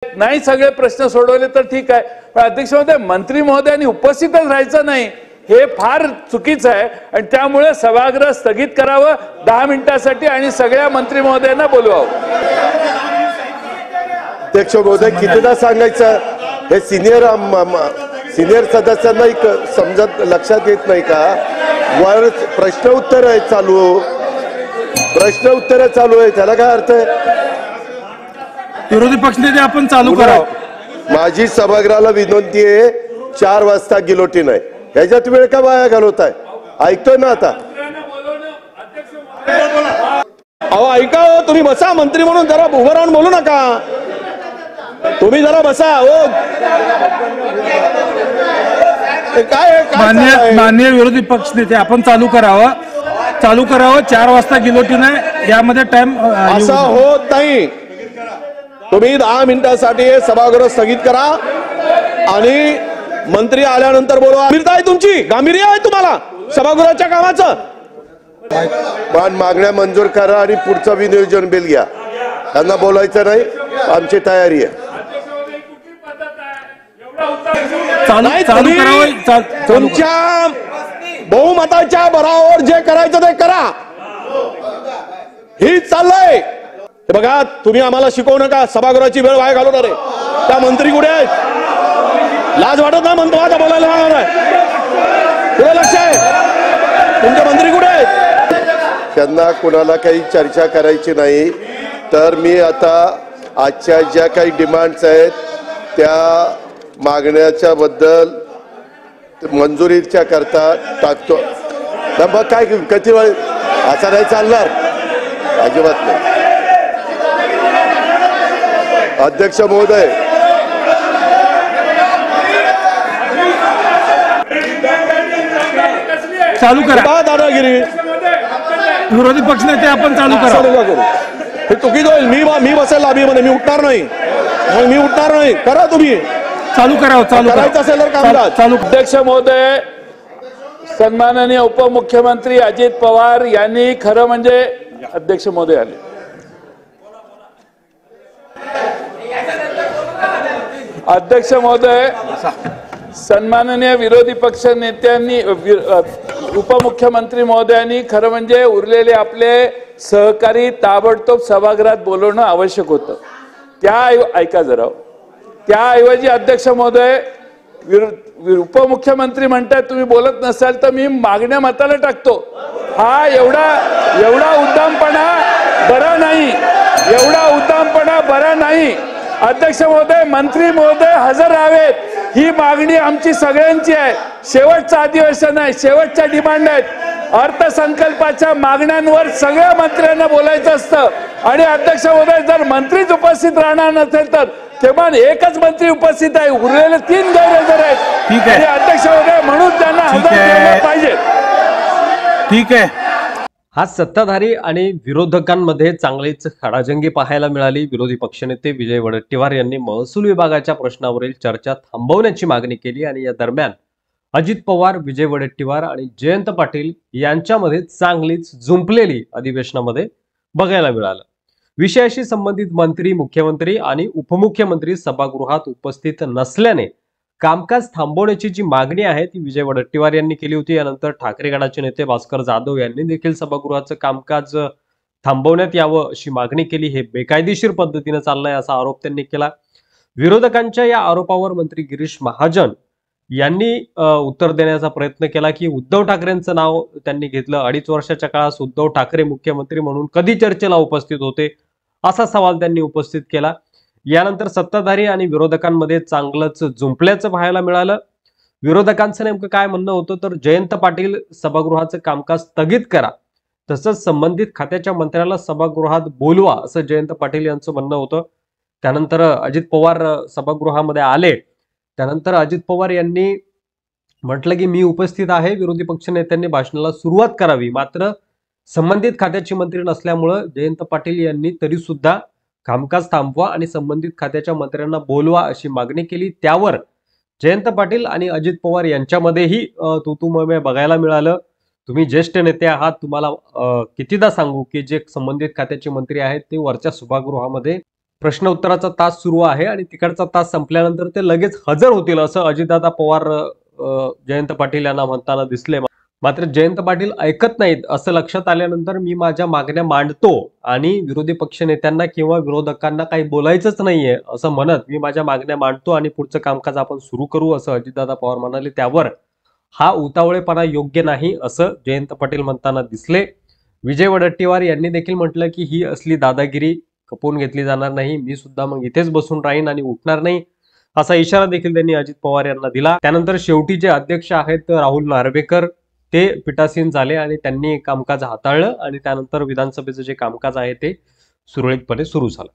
नाही सगळे प्रश्न सोडवले तर ठीक आहे, पण अध्यक्ष महोदय मंत्री महोदयांनी उपस्थितच राहायचं नाही हे फार चुकीचं आहे आणि त्यामुळे सभागृह स्थगित करावं 10 मिनिटांसाठी आणि सगळ्या मंत्री महोदयांना बोलवावं। अध्यक्ष महोदय कितीदा सांगायचं हे सिनियर सदस्यांना समजत लक्षात येत नाही का? वर प्रश्न उत्तर आहे चालू, प्रश्न उत्तर चालू आहे, त्याला काय अर्थ आहे? विरोधी पक्षनेते आपण चालू करावं। माझी सभागृहाला विनंती आहे 4 वाजता गिलोटीन आहे, ह्याच्यात वेळ का वाया घालवताय? ऐकतोय ना आता? अहो ऐका हो, तुम्ही बसा मंत्री म्हणून, जरा उभं राहून बोलू नका, तुम्ही जरा बसा हो। माननीय विरोधी पक्षनेते आपण चालू करावं 4 वाजता गिलोटीन आहे, यामध्ये टाइम असा होत नाही। तुम्ही 10 मिनिटांसाठी सभागृह स्थगित करा आणि मंत्री आल्यानंतर बोलवा। गांभीर्यता आहे तुमची, गांभीर्य आहे तुम्हाला सभागृहाच्या कामाचं। पण मागण्या मंजूर करा आणि पुढचं विनियोजन बिल घ्या, त्यांना बोलायचं नाही, आमची तयारी आहे। तुमच्या बहुमताच्या बराबर जे करायचं ते करा, ही चाललंय। बघा तुम्ही आम्हाला शिकवू नका, सभागृहाची वेळ वाया घालवणार आहे। त्या मंत्री कुठे आहेत? लाज वाटत नाही म्हणतो आता बोलायला आहे, कुठे लक्ष आहे? तुमचे मंत्री कुठे आहेत? त्यांना कुणाला काही चर्चा करायची नाही, तर मी आता आजच्या ज्या काही डिमांड्स आहेत त्या मागण्याच्या बद्दल मंजुरीच्या करता टाकतो। मग काय किती वेळ असं नाही चालणार, अजिबात नाही। अध्यक्ष महोदय चालू करा, दादागिरी विरोधी पक्षनेते आपण चालू करा। हे चुकीचं होईल, मी बसेल लाबीमध्ये, मी उठणार नाही, मी उठणार नाही, करा तुम्ही चालू करावं, चालू करायचं असेल तर कामकाज चालू। अध्यक्ष महोदय, सन्माननीय उपमुख्यमंत्री अजित पवार यांनी खरं म्हणजे अध्यक्ष महोदय आले। अध्यक्ष महोदय, सन्माननीय विरोधी पक्ष नेत्यांनी उपमुख्यमंत्री महोदयांनी खरं म्हणजे उरलेले आपले सहकारी ताबडतोब सभागृहात बोलवणं आवश्यक होतं। ऐका जरा, त्याऐवजी अध्यक्ष महोदय उपमुख्यमंत्री म्हणतात तुम्ही बोलत नसाल तर मी मागण्या मताला टाकतो। हा एवढा उद्दामपणा बरा नाही, एवढा उद्दामपणा बरा नाही। अध्यक्ष महोदय, मंत्री महोदय हजर राहावेत, ही मागणी आमची सगळ्यांची आहे। शेवटचं अधिवेशन आहे, शेवटच्या डिमांड आहेत। अर्थसंकल्पाच्या मागण्यांवर सगळ्या मंत्र्यांना बोलायचं असतं आणि अध्यक्ष महोदय जर मंत्रीच उपस्थित राहणार नसेल तर किमान एकच मंत्री उपस्थित आहे, उरलेले 3 गैरहजर आहेत। ठीक आहे अध्यक्ष महोदय, म्हणून त्यांना हजर केलं पाहिजे। ठीक आहे। हा सत्ताधारी आणि विरोधकांमध्ये चांगलीच खडाजंगी पाहायला मिळाली। विरोधी पक्षनेते विजय वडेट्टीवार यांनी महसूल विभागाच्या प्रश्नावरील चर्चा थांबवण्याची मागणी केली आणि या दरम्यान अजित पवार, विजय वडेट्टीवार आणि जयंत पाटील यांच्यामध्ये चांगलीच जुंपलेली अधिवेशनामध्ये बघायला मिळालं। विषयाशी संबंधित मंत्री, मुख्यमंत्री आणि उपमुख्यमंत्री सभागृहात उपस्थित नसल्याने कामकाज थांबवण्याची जी मागणी आहे ती विजय वडेट्टीवार यांनी केली होती। यानंतर ठाकरे गटाचे नेते भास्कर जाधव यांनी देखील सभागृहाचं कामकाज थांबवण्यात यावं अशी मागणी केली। हे बेकायदेशीर पद्धतीने चाललंय असा आरोप त्यांनी केला। विरोधकांच्या या आरोपावर मंत्री गिरीश महाजन यांनी उत्तर देण्याचा प्रयत्न केला की उद्धव ठाकरेंचं नाव त्यांनी घेतलं। 2.5 वर्षाच्या काळात उद्धव ठाकरे मुख्यमंत्री म्हणून कधी चर्चेला उपस्थित होते असा सवाल त्यांनी उपस्थित केला। यानंतर सत्ताधारी आणि विरोधकांमध्ये चांगलंच जुंपल्याचं पाहायला मिळालं। विरोधकांचं नेमकं काय म्हणणं होतं तर जयंत पाटील सभागृहाचं कामकाज स्थगित करा, तसंच संबंधित खात्याच्या मंत्र्याला सभागृहात बोलवा असं जयंत पाटील यांचं म्हणणं होतं। त्यानंतर अजित पवार सभागृहामध्ये आले, त्यानंतर अजित पवार यांनी म्हटलं की मी उपस्थित आहे, विरोधी पक्षनेत्यांनी भाषणाला सुरुवात करावी। मात्र संबंधित खात्याचे मंत्री नसल्यामुळे जयंत पाटील यांनी तरी सुद्धा कामकाज थांबवा आणि संबंधित खात्याच्या मंत्र्यांना बोलवा अशी मागणी केली। त्यावर जयंत पाटील आणि अजित पवार यांच्यामध्येही तुतुमय बघायला मिळालं। तुम्ही ज्येष्ठ नेते आहात, तुम्हाला कितीदा सांगू की जे संबंधित खात्याचे मंत्री आहेत ते वरच्या सभागृहामध्ये प्रश्न उत्तराचा तास सुरू आहे आणि तिकडचा तास संपल्यानंतर ते लगेच हजर होतील असं अजितदादा पवार जयंत पाटील यांना म्हणताना दिसले. मात्र जयंत पाटील ऐकत नाहीत असं लक्षात आल्यानंतर मी माझ्या मागण्या मांडतो आणि विरोधी पक्षनेत्यांना किंवा विरोधकांना काही बोलायचंच नाहीये असं म्हणत मी माझ्या मागण्या मांडतो आणि पुढचं कामकाज आपण सुरू करू असं अजितदादा पवार म्हणाले. त्यावर हा उतावळेपणा योग्य नाही असं जयंत पाटील म्हणताना दिसले. विजय वडेट्टीवार यांनी देखील म्हटलं की ही असली दादागिरी खपवून घेतली जाणार नाही, मी सुद्धा मग इथेच बसून राहीन आणि उठणार नाही असा इशारा देखील त्यांनी अजित पवार यांना दिला. त्यानंतर शेवटी जे अध्यक्ष आहेत राहुल नार्वेकर ते पीठासीन झाले आणि त्यांनी कामकाज हाताळलं आणि त्यानंतर विधानसभेचं जे कामकाज आहे ते सुरळीतपणे सुरू झालं.